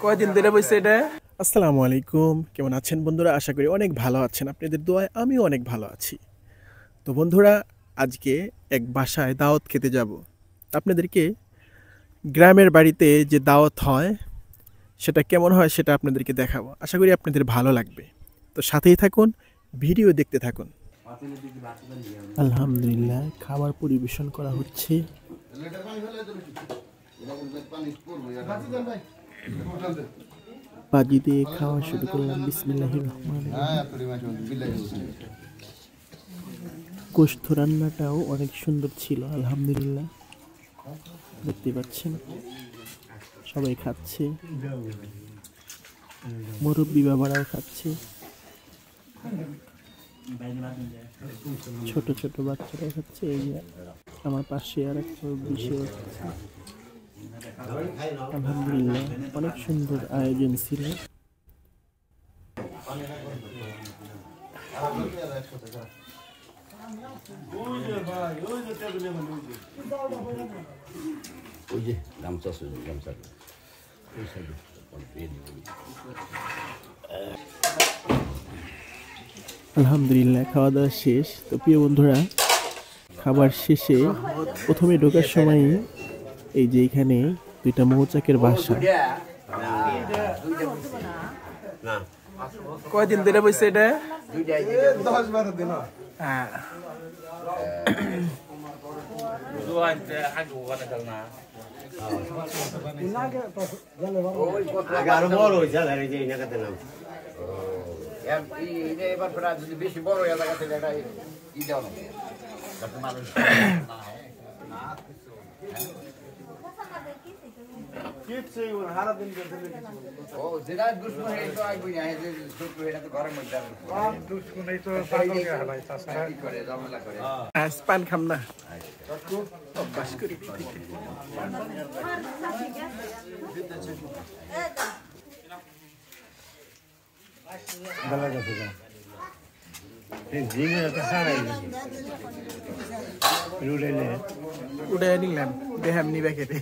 কয়দিন ধরে বসে এটা। আসসালামু আলাইকুম, কেমন আছেন বন্ধুরা? আশা করি অনেক ভালো আছেন। আপনাদের দোয়ায় আমিও অনেক ভালো আছি। তো বন্ধুরা, আজকে এক বাসায় দাওয়াত খেতে যাব। আপনাদেরকে গ্রামের বাড়িতে যে দাওয়াত হয় সেটা কেমন হয় সেটা আপনাদেরকে দেখাবো। আশা করি আপনাদের ভালো লাগবে। তো সাথেই থাকুন, ভিডিও দেখতে থাকুন। আলহামদুলিল্লাহ, খাবার পরিবেশন করা হচ্ছে। পাজি দিয়ে খাওয়া শুরু করলাম। বিসমিল্লাহির রহমানির রহিম। গোশত রান্নাটাও অনেক সুন্দর ছিল, আলহামদুলিল্লাহ। দেখতে পাচ্ছেন সবাই খাচ্ছে, মুরব্বী বাবারাও খাচ্ছে, ছোট ছোট বাচ্চারা খাচ্ছে। এই যে আমার পাশে আর একটা বিষয় খাচ্ছে। আলহামদুলিল্লাহ, অনেক সুন্দর আয়োজন ছিল। আলহামদুলিল্লাহ, খাওয়া দাওয়া শেষ। তো প্রিয় বন্ধুরা, খাবার শেষে প্রথমে ঢোকার সময় এই যে এখানে দুইটা মৌচাকের বাসা। কয়দিন ধরে বসে এটা? 10-12 দিন। হ্যাঁ, এবার যদি বেশি বড় এলাকা থেকে একটা ই দেওয়া মানুষ পান খাম না, অভ্যাস করি। উঠে নিলাম, দেখাম নি প্যাকেটে।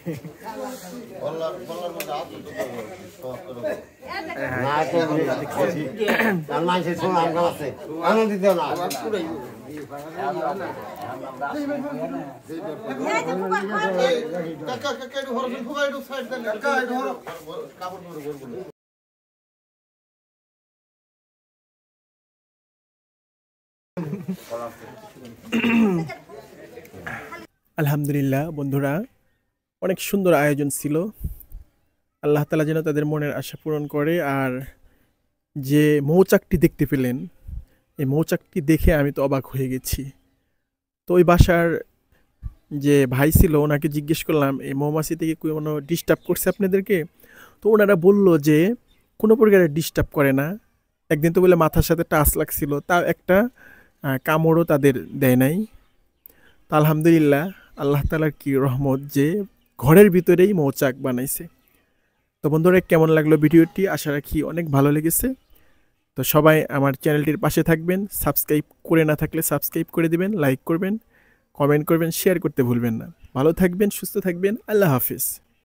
আলহামদুলিল্লাহ বন্ধুরা, অনেক সুন্দর আয়োজন ছিল। আল্লাহ তাআলা যেন তাদের মনের আশা পূরণ করে। আর যে মৌচাকটি দেখতে পেলেন, এই মৌচাকটি দেখে আমি তো অবাক হয়ে গেছি। তো ওই বাসার যে ভাই ছিল, ওনাকে জিজ্ঞেস করলাম এই মৌমাছি থেকে কোনো ডিস্টার্ব করছে আপনাদেরকে? তো ওনারা বলল যে কোনো প্রকারের ডিস্টার্ব করে না। একদিন তো বলে মাথার সাথে টাচ লাগছিল, তা একটা কামড়ও তাদের দেয় নাই। তো আলহামদুলিল্লাহ, আল্লাহ তাআলার কি রহমত যে ঘরের ভিতরেই মৌচাক বানাইছে। তো বন্ধুরা, কেমন লাগলো ভিডিওটি? আশা রাখি অনেক ভালো লেগেছে। তো সবাই আমার চ্যানেলটির পাশে থাকবেন। সাবস্ক্রাইব করে না থাকলে সাবস্ক্রাইব করে দিবেন, লাইক করবেন, কমেন্ট করবেন, শেয়ার করতে ভুলবেন না। ভালো থাকবেন, সুস্থ থাকবেন। আল্লাহ হাফিজ।